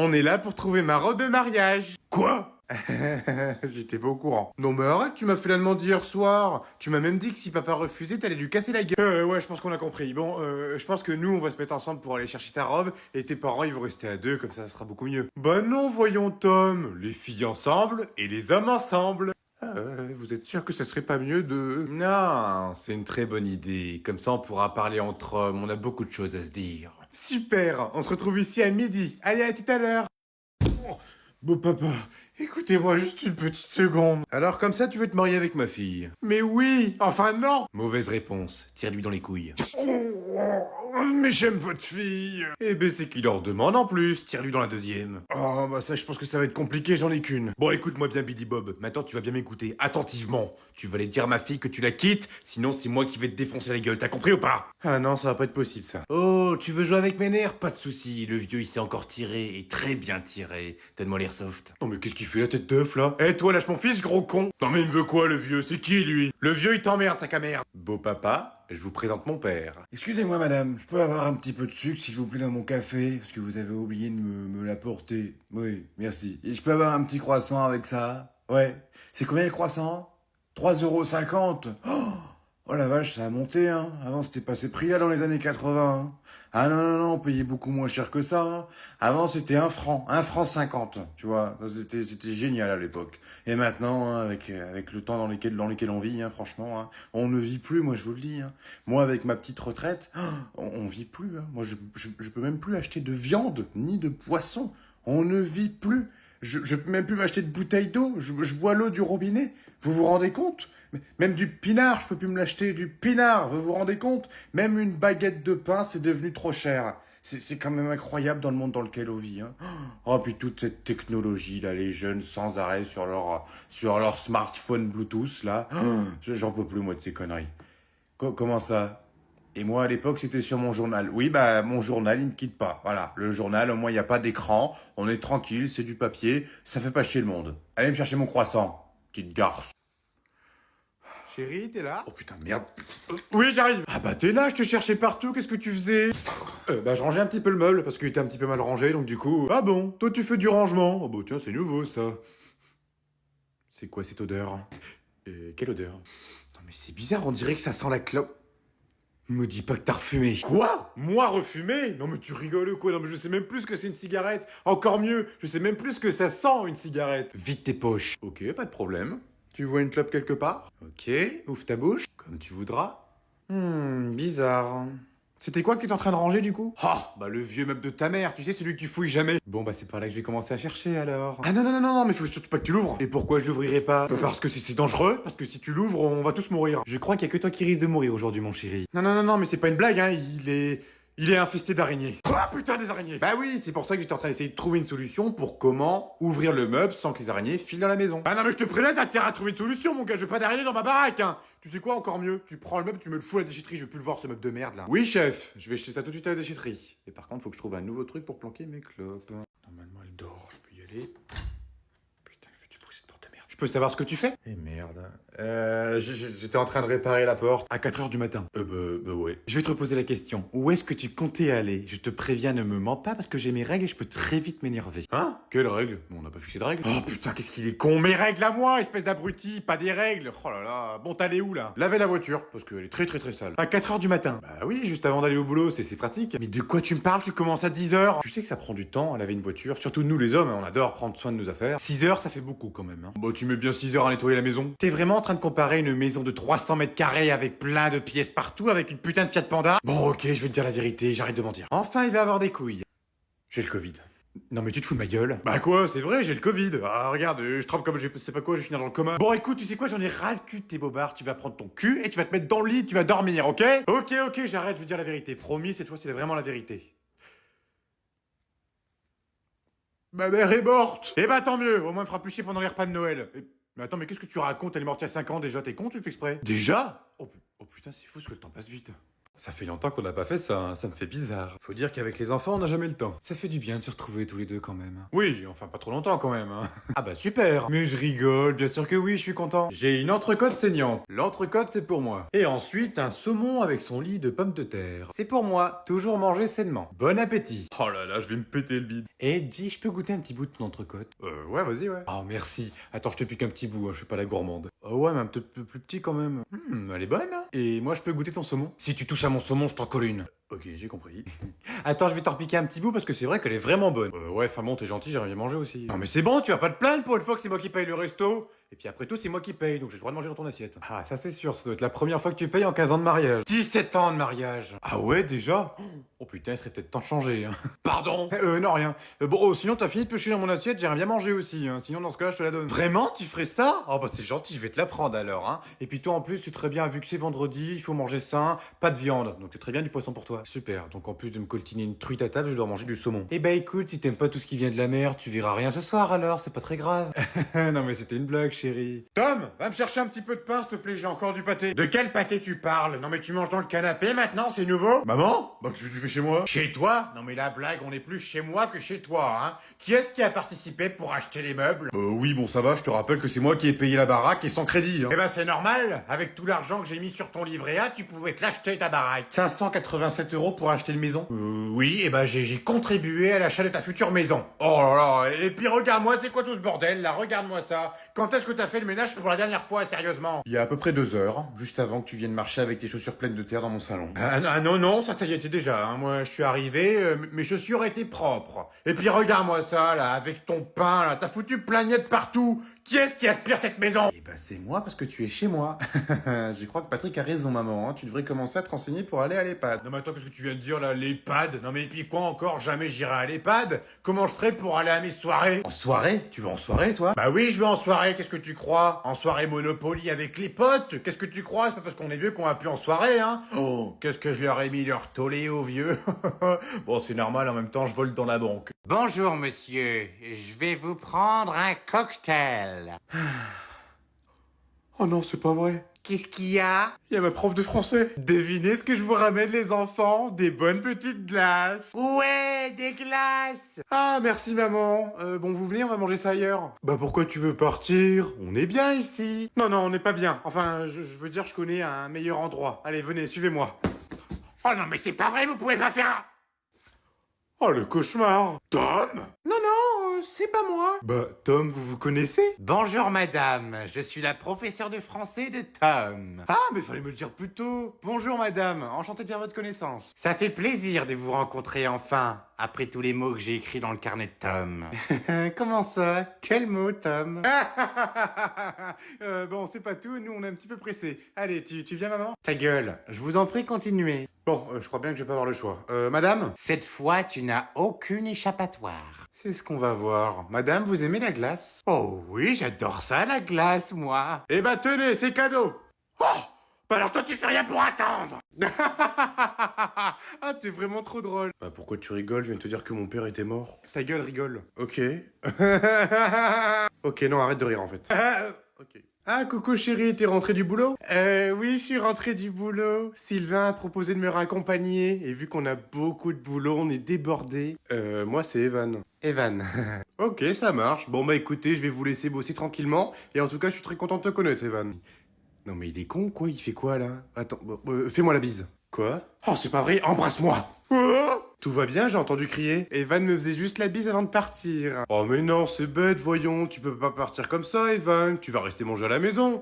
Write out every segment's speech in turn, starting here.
On est là pour trouver ma robe de mariage. Quoi? J'étais pas au courant. Non mais arrête, tu m'as fait la demande hier soir. Tu m'as même dit que si papa refusait, t'allais lui casser la gueule. Ouais, je pense qu'on a compris. Bon, je pense que nous, on va se mettre ensemble pour aller chercher ta robe, et tes parents, ils vont rester à deux, comme ça sera beaucoup mieux. Bah non, voyons Tom. Les filles ensemble, et les hommes ensemble. Vous êtes sûr que ça serait pas mieux de... Non, c'est une très bonne idée. Comme ça, on pourra parler entre hommes, on a beaucoup de choses à se dire. Super, on se retrouve ici à midi. Allez, à tout à l'heure. Bon papa, écoutez-moi juste une petite seconde. Alors comme ça, tu veux te marier avec ma fille? Mais oui, enfin non. Mauvaise réponse, tire-lui dans les couilles. Mais j'aime votre fille. Eh ben c'est qui leur demande en plus, tire-lui dans la deuxième. Oh bah ça je pense que ça va être compliqué, j'en ai qu'une. Bon écoute-moi bien Billy Bob, maintenant tu vas bien m'écouter, attentivement. Tu vas aller dire à ma fille que tu la quittes, sinon c'est moi qui vais te défoncer la gueule, t'as compris ou pas? Ah non, ça va pas être possible ça. Oh, tu veux jouer avec mes nerfs? Pas de soucis, le vieux il s'est encore tiré, et très bien tiré. Donne-moi l'airsoft. Non mais qu'est-ce qu'il fait la tête d'œuf là? Eh toi lâche mon fils gros con. Non mais il me veut quoi le vieux? C'est qui lui? Le vieux il t'emmerde sac à merde. Beau papa, je vous présente mon père. Excusez-moi madame, je peux avoir un petit peu de sucre s'il vous plaît dans mon café, parce que vous avez oublié de me l'apporter. Oui, merci. Et je peux avoir un petit croissant avec ça? Ouais. C'est combien le croissant? 3,50 €. Oh la vache, ça a monté, hein. Avant, c'était pas ces prix-là dans les années 80. Hein. Ah non, non, non, on payait beaucoup moins cher que ça. Hein. Avant, c'était 1 franc 50, tu vois. Ça, c'était génial à l'époque. Et maintenant, hein, avec le temps dans lequel on vit, hein, franchement, hein, on ne vit plus, moi je vous le dis. Hein. Moi, avec ma petite retraite, on vit plus. Hein. Moi, je peux même plus acheter de viande, ni de poisson. On ne vit plus. Je peux même plus m'acheter de bouteille d'eau. Je bois l'eau du robinet. Vous vous rendez compte? Même du pinard, je peux plus me l'acheter, du pinard, vous vous rendez compte? Même une baguette de pain, c'est devenu trop cher. C'est quand même incroyable dans le monde dans lequel on vit. Hein. Oh, puis toute cette technologie, là, les jeunes sans arrêt sur leur smartphone Bluetooth, là. J'en peux plus, moi, de ces conneries. Comment ça? Et moi, à l'époque, c'était sur mon journal. Oui, bah, mon journal, il me quitte pas. Voilà, le journal, au moins, il n'y a pas d'écran. On est tranquille, c'est du papier. Ça fait pas chier le monde. Allez me chercher mon croissant, petite garce. Chérie, t'es là? Oh putain, merde. Oui, j'arrive. Ah bah t'es là, je te cherchais partout, qu'est-ce que tu faisais? Bah je rangeais un petit peu le meuble, parce qu'il était un petit peu mal rangé, donc du coup... Ah bon, toi tu fais du rangement? Oh bah tiens, c'est nouveau ça. C'est quoi cette odeur? Quelle odeur? Non mais c'est bizarre, on dirait que ça sent la clope. Me dis pas que t'as refumé. Quoi? Moi refumé? Non mais tu rigoles ou quoi? Non mais je sais même plus ce que c'est une cigarette. Encore mieux, je sais même plus ce que ça sent une cigarette. Vide tes poches. Ok, pas de problème. Tu vois une clope quelque part? Ok, ouvre ta bouche, comme tu voudras. Bizarre. C'était quoi que tu es en train de ranger du coup? Ah, bah le vieux meuble de ta mère, tu sais, celui que tu fouilles jamais. Bon bah c'est par là que je vais commencer à chercher alors. Ah non, non, non, non, non, mais faut surtout pas que tu l'ouvres. Et pourquoi je l'ouvrirai pas? Parce que c'est dangereux, parce que si tu l'ouvres, on va tous mourir. Je crois qu'il y a que toi qui risque de mourir aujourd'hui mon chéri. Non, non, non, non, mais c'est pas une blague, hein, il est infesté d'araignées. Quoi, putain, des araignées? Bah oui, c'est pour ça que j'étais en train d'essayer de trouver une solution pour comment ouvrir le meuble sans que les araignées filent dans la maison. Bah non, mais je te préviens, t'as intérêt à trouver une solution, mon gars, je veux pas d'araignées dans ma baraque, hein. Tu sais quoi, encore mieux? Tu prends le meuble, tu me le fous à la déchetterie, je veux plus le voir ce meuble de merde là. Oui, chef, je vais jeter ça tout de suite à la déchetterie. Et par contre, faut que je trouve un nouveau truc pour planquer mes clopes. Normalement, elle dort, je peux y aller. Putain, il fait du bruit cette porte de merde. Je peux savoir ce que tu fais? Eh merde. J'étais en train de réparer la porte. À 4 h du matin. Bah ouais. Je vais te reposer la question. Où est-ce que tu comptais aller? Je te préviens, ne me mens pas parce que j'ai mes règles et je peux très vite m'énerver. Hein? Quelles règles? On n'a pas fixé de règles. Oh putain, qu'est-ce qu'il est con! Mes règles à moi, espèce d'abruti, pas des règles! Oh là là. Bon, t'allais où là? Laver la voiture, parce qu'elle est très très très sale. À 4 h du matin. Bah oui, juste avant d'aller au boulot, c'est pratique. Mais de quoi tu me parles? Tu commences à 10 h. Tu sais que ça prend du temps à laver une voiture, surtout nous les hommes, hein, on adore prendre soin de nos affaires. 6 h, ça fait beaucoup quand même. Hein. Bah tu mets bien 6 h à nettoyer la maison. T'es vraiment en train de comparer une maison de 300 mètres carrés avec plein de pièces partout avec une putain de Fiat Panda? Bon ok, je vais te dire la vérité, j'arrête de mentir. Enfin, il va avoir des couilles. J'ai le Covid. Non mais tu te fous de ma gueule? Bah quoi, c'est vrai, j'ai le Covid. Ah regarde, je trempe comme je sais pas quoi, je vais finir dans le coma. Bon écoute, tu sais quoi, j'en ai ras le cul de tes bobards. Tu vas prendre ton cul et tu vas te mettre dans le lit, tu vas dormir, ok? Ok, ok, j'arrête, je veux dire la vérité. Promis, cette fois c'est vraiment la vérité. Ma mère est morte! Eh bah tant mieux, au moins elle fera plus chier pendant les repas de Noël. Mais attends, mais qu'est-ce que tu racontes? Elle est morte il y a 5 ans déjà, t'es con, tu fais exprès? Déjà? Oh putain, c'est fou ce que le temps passe vite. Ça fait longtemps qu'on n'a pas fait ça, hein. Ça me fait bizarre. Faut dire qu'avec les enfants, on n'a jamais le temps. Ça fait du bien de se retrouver tous les deux quand même. Oui, enfin pas trop longtemps quand même. Hein. Ah bah super. Mais je rigole, bien sûr que oui, je suis content. J'ai une entrecôte saignante. L'entrecôte, c'est pour moi. Et ensuite, un saumon avec son lit de pommes de terre. C'est pour moi. Toujours manger sainement. Bon appétit. Oh là là, je vais me péter le bide. Et dis, je peux goûter un petit bout de ton entrecôte? Ouais, vas-y, ouais. Oh merci. Attends, je te pique un petit bout, hein, je suis pas la gourmande. Oh ouais, mais un petit peu plus petit quand même. Elle est bonne, hein. Et moi, je peux goûter ton saumon? Si tu touches à mon saumon, je t'en colle une. Ok, j'ai compris. Attends, je vais t'en piquer un petit bout parce que c'est vrai qu'elle est vraiment bonne. Ouais, enfin bon, t'es gentil, j'aimerais bien manger aussi. Non mais c'est bon, tu vas pas te plaindre pour une fois que c'est moi qui paye le resto. Et puis après tout, c'est moi qui paye, donc j'ai le droit de manger dans ton assiette. Ah, ça c'est sûr, ça doit être la première fois que tu payes en 15 ans de mariage. 17 ans de mariage. Ah ouais, déjà? Oh putain, il serait peut-être temps de changer. Hein. Pardon? Non, rien. Bon, sinon t'as fini de pêcher dans mon assiette, j'aimerais bien manger aussi. Hein. Sinon, dans ce cas-là, je te la donne. Vraiment? Tu ferais ça? Oh bah c'est gentil, je vais te la prendre alors. Hein. Et puis toi, en plus, c'est très bien, vu que c'est vendredi, il faut manger sain, pas de viande. Donc c'est très bien du poisson pour toi. Super, donc en plus de me coltiner une truite à table, je dois manger du saumon. Eh bah écoute, si t'aimes pas tout ce qui vient de la mer, tu verras rien ce soir alors, c'est pas très grave. Non mais c'était une blague, chérie. Tom, va me chercher un petit peu de pain, s'il te plaît, j'ai encore du pâté. De quel pâté tu parles? Non mais tu manges dans le canapé maintenant, c'est nouveau? Maman? Bah qu'est-ce que tu fais chez moi? Chez toi? Non mais la blague, on est plus chez moi que chez toi, hein. Qui est-ce qui a participé pour acheter les meubles? Oui, bon ça va, je te rappelle que c'est moi qui ai payé la baraque et sans crédit, hein. Eh ben c'est normal, avec tout l'argent que j'ai mis sur ton livret A, tu pouvais te l'acheter ta baraque. 587 € pour acheter une maison? Oui, et ben j'ai contribué à l'achat de ta future maison. Oh là là, et puis regarde-moi, c'est quoi tout ce bordel là? Regarde-moi ça. Quand est-ce que t'as fait le ménage pour la dernière fois, sérieusement? Il y a à peu près 2 heures, juste avant que tu viennes marcher avec tes chaussures pleines de terre dans mon salon. Ah non, non, ça y était déjà, hein. Moi je suis arrivé, mes chaussures étaient propres. Et puis regarde-moi ça là, avec ton pain là, t'as foutu plein de miettes partout. Qui est-ce qui aspire cette maison? Eh ben c'est moi parce que tu es chez moi. Je crois que Patrick a raison maman, hein. Tu devrais commencer à te renseigner pour aller à l'EHPAD. Non mais attends, qu'est-ce que tu viens de dire là, l'EHPAD? Non mais et puis quoi encore? Jamais j'irai à l'EHPAD. Comment je ferai pour aller à mes soirées? En soirée? Tu vas en soirée toi? Bah oui, je vais en soirée, qu'est-ce que tu crois? En soirée Monopoly avec les potes? Qu'est-ce que tu crois? C'est pas parce qu'on est vieux qu'on va plus en soirée, hein? Oh, qu'est-ce que je leur ai mis leur tollé aux vieux? Bon, c'est normal, en même temps, je vole dans la banque. Bonjour monsieur, je vais vous prendre un cocktail. Oh non, c'est pas vrai. Qu'est-ce qu'il y a? Il y a ma prof de français. Devinez ce que je vous ramène les enfants? Des bonnes petites glaces. Ouais, des glaces. Ah, merci maman. Bon, vous venez, on va manger ça ailleurs. Bah pourquoi tu veux partir? On est bien ici. Non, non, on n'est pas bien. Enfin, je veux dire, je connais un meilleur endroit. Allez, venez, suivez-moi. Oh non mais c'est pas vrai, vous pouvez pas faire... Oh, le cauchemar. Tom? Non, non, c'est pas moi. Bah, Tom, vous vous connaissez? Bonjour madame, je suis la professeure de français de Tom. Ah, mais fallait me le dire plus tôt. Bonjour madame, enchanté de faire votre connaissance. Ça fait plaisir de vous rencontrer enfin, après tous les mots que j'ai écrits dans le carnet de Tom. Comment ça? Quel mot, Tom? Bon, c'est pas tout, nous on est un petit peu pressés. Allez, tu viens maman? Ta gueule, je vous en prie, continuez. Bon, je crois bien que je vais pas avoir le choix. Madame? Cette fois, tu n'as aucune échappatoire. C'est ce qu'on va voir. Madame, vous aimez la glace? Oh oui, j'adore ça, la glace, moi. Eh ben tenez, c'est cadeau. Oh, bah alors toi, tu fais rien pour attendre. Ah, t'es vraiment trop drôle. Bah pourquoi tu rigoles? Je viens de te dire que mon père était mort. Ta gueule, rigole. Ok. Ok, non, arrête de rire en fait. Ok. Ah, coucou chérie, t'es rentré du boulot? Oui, je suis rentré du boulot. Sylvain a proposé de me raccompagner. Et vu qu'on a beaucoup de boulot, on est débordé. Moi, c'est Evan. Evan. Ok, ça marche. Bon, bah écoutez, je vais vous laisser bosser tranquillement. Et en tout cas, je suis très content de te connaître, Evan. Non, mais il est con, quoi? Il fait quoi, là? Attends, fais-moi la bise. Quoi? Oh, c'est pas vrai, embrasse-moi! Tout va bien, j'ai entendu crier. Evan me faisait juste la bise avant de partir. Oh mais non, c'est bête, voyons, tu peux pas partir comme ça, Evan. Tu vas rester manger à la maison.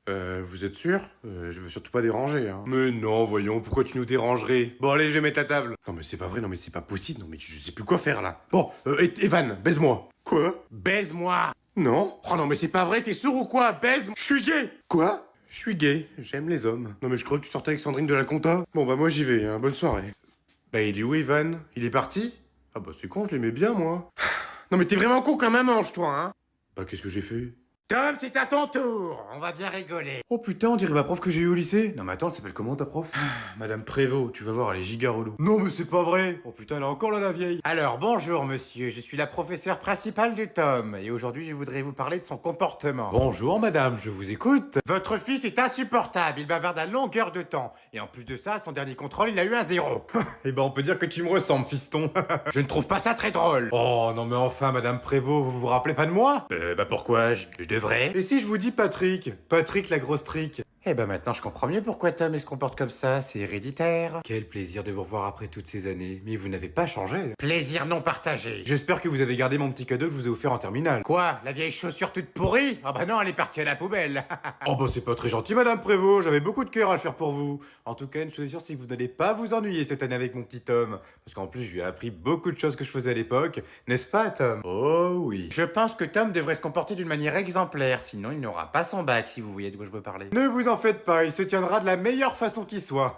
Vous êtes sûr? Je veux surtout pas déranger, hein. Mais non, voyons, pourquoi tu nous dérangerais? Bon, allez, je vais mettre la table. Non mais c'est pas vrai, non mais c'est pas possible, non mais je sais plus quoi faire, là. Bon, Evan, baise-moi. Quoi? Baise-moi. Non? Oh non mais c'est pas vrai, t'es sourd ou quoi? Baise-moi. Je suis gay. Quoi? Je suis gay, j'aime les hommes. Non mais je crois que tu sortais avec Sandrine de la compta. Bon bah moi j'y vais, hein. Bonne soirée. Bah il est où Evan? Il est parti? Ah bah c'est con, je l'aimais bien moi. Non mais t'es vraiment con comme un manche toi, hein. Bah qu'est-ce que j'ai fait? Tom, c'est à ton tour. On va bien rigoler. Oh putain, on dirait ma prof que j'ai eu au lycée. Non mais attends, elle s'appelle comment ta prof? Madame Prévost, tu vas voir, elle est giga relou. Non mais c'est pas vrai. Oh putain, elle est encore là la vieille. Alors, bonjour monsieur, je suis la professeure principale de Tom, et aujourd'hui je voudrais vous parler de son comportement. Bonjour madame, je vous écoute. Votre fils est insupportable, il bavarde à longueur de temps. Et en plus de ça, son dernier contrôle, il a eu un 0. Eh ben on peut dire que tu me ressembles, fiston. Je ne trouve pas ça très drôle. Oh non mais enfin, madame Prévost, vous vous rappelez pas de moi? Bah pourquoi je devrais. Et si je vous dis Patrick? Patrick la grosse trique. Eh ben maintenant je comprends mieux pourquoi Tom il se comporte comme ça, c'est héréditaire. Quel plaisir de vous revoir après toutes ces années. Mais vous n'avez pas changé. Plaisir non partagé. J'espère que vous avez gardé mon petit cadeau que je vous ai offert en terminale. Quoi? La vieille chaussure toute pourrie? Ah bah non, elle est partie à la poubelle. Oh bah c'est pas très gentil madame Prévost, j'avais beaucoup de cœur à le faire pour vous. En tout cas, une chose est sûre, c'est que vous n'allez pas vous ennuyer cette année avec mon petit Tom. Parce qu'en plus, je lui ai appris beaucoup de choses que je faisais à l'époque. N'est-ce pas Tom? Oh oui. Je pense que Tom devrait se comporter d'une manière exemplaire, sinon il n'aura pas son bac, si vous voyez de quoi je veux parler. Ne vous en faites pas, il se tiendra de la meilleure façon qui soit.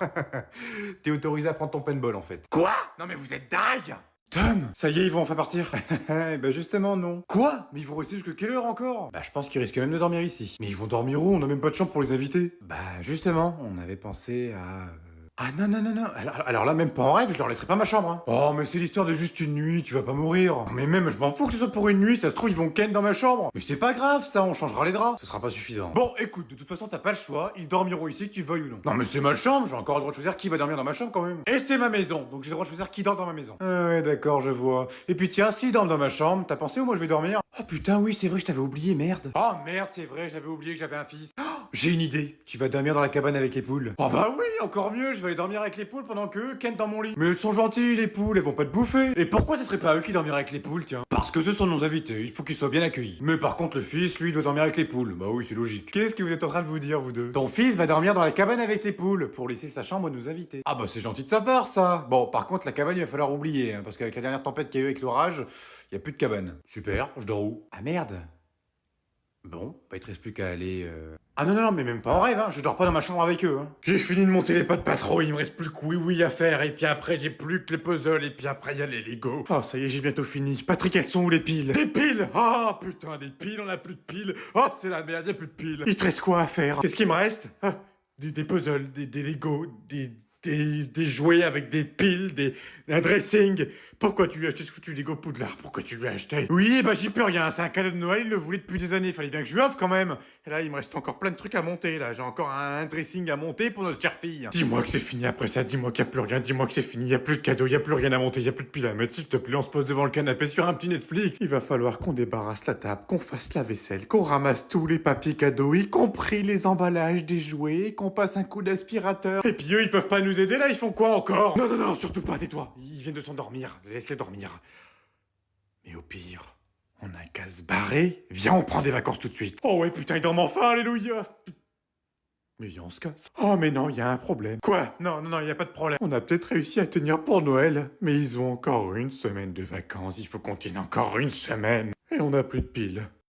T'es autorisé à prendre ton paintball en fait. Quoi? Non mais vous êtes dingue! Tom, ça y est, ils vont enfin partir. Eh ben justement non. Quoi? Mais ils vont rester jusqu'à quelle heure encore? Bah je pense qu'ils risquent même de dormir ici. Mais ils vont dormir où? On n'a même pas de chambre pour les inviter. Bah justement, on avait pensé à... Ah non, non, non, non. Alors là, même pas en rêve, je leur laisserai pas ma chambre. Hein. Oh, mais c'est l'histoire de juste une nuit, tu vas pas mourir. Mais même, je m'en fous que ce soit pour une nuit, ça se trouve, ils vont ken dans ma chambre. Mais c'est pas grave, ça, on changera les draps. Ce sera pas suffisant. Bon, écoute, de toute façon, t'as pas le choix, ils dormiront ici, que tu veuilles ou non. Non, mais c'est ma chambre, j'ai encore le droit de choisir qui va dormir dans ma chambre quand même. Et c'est ma maison, donc j'ai le droit de choisir qui dort dans ma maison. Ah ouais, d'accord, je vois. Et puis tiens, s'ils dorment dans ma chambre, t'as pensé où moi je vais dormir? Oh putain, oui, c'est vrai, je t'avais oublié, merde. Oh merde, c'est vrai, j'avais oublié que j'avais un fils. J'ai une idée. Tu vas dormir dans la cabane avec les poules. Oh bah oui, encore mieux, je vais aller dormir avec les poules pendant que eux ken dans mon lit. Mais elles sont gentilles, les poules, elles vont pas te bouffer. Et pourquoi ce serait pas eux qui dormiraient avec les poules, tiens? Parce que ce sont nos invités, il faut qu'ils soient bien accueillis. Mais par contre, le fils, lui, doit dormir avec les poules. Bah oui, c'est logique. Qu'est-ce que vous êtes en train de vous dire, vous deux? Ton fils va dormir dans la cabane avec les poules, pour laisser sa chambre à nos invités. Ah bah c'est gentil de sa part, ça. Bon, par contre, la cabane, il va falloir oublier, hein, parce qu'avec la dernière tempête qu'il y a eu avec l'orage, y a plus de cabane. Super, je dors où? Ah merde. Bon, bah il te reste plus qu'à aller... Ah non, non, non, mais même pas en rêve, hein. Je dors pas dans ma chambre avec eux, hein. J'ai fini de monter les potes pas trop, il me reste plus que oui à faire, et puis après j'ai plus que les puzzles, et puis après il y a les Lego. Oh, ça y est, j'ai bientôt fini. Patrick, elles sont où les piles? Des piles! Ah, putain, des piles, on a plus de piles. Oh, c'est la merde, y a plus de piles. Il te reste quoi à faire? Qu'est-ce qu'il me reste? Ah, des puzzles, des Lego, des jouets avec des piles, un dressing. Pourquoi tu lui as acheté ce foutu Lego Poudlard? Pourquoi tu lui as acheté? Oui, bah j'y peux rien, c'est un cadeau de Noël, il le voulait depuis des années, fallait bien que je lui offre quand même. Et là, il me reste encore plein de trucs à monter, là. J'ai encore un dressing à monter pour notre chère fille. Dis-moi que c'est fini après ça, dis-moi qu'il n'y a plus rien, dis-moi que c'est fini, il n'y a plus de cadeaux, il n'y a plus rien à monter, il n'y a plus de piles à mettre, s'il te plaît, on se pose devant le canapé sur un petit Netflix. Il va falloir qu'on débarrasse la table, qu'on fasse la vaisselle, qu'on ramasse tous les papiers cadeaux, y compris les emballages des jouets, qu'on passe un coup d'aspirateur. Et puis eux, ils peuvent pas nous aider là, ils font quoi encore? Non, non, non, surtout pas, tais-toi. Ils viennent de s'endormir, laisse-les dormir. Mais au pire, on a qu'à se barrer. Viens, on prend des vacances tout de suite. Oh ouais, putain, ils dorment enfin, alléluia. Mais viens, on se casse. Oh mais non, il y a un problème. Quoi? Non, non, non, il y a pas de problème. On a peut-être réussi à tenir pour Noël, mais ils ont encore une semaine de vacances. Il faut qu'on tienne encore une semaine. Et on n'a plus de piles.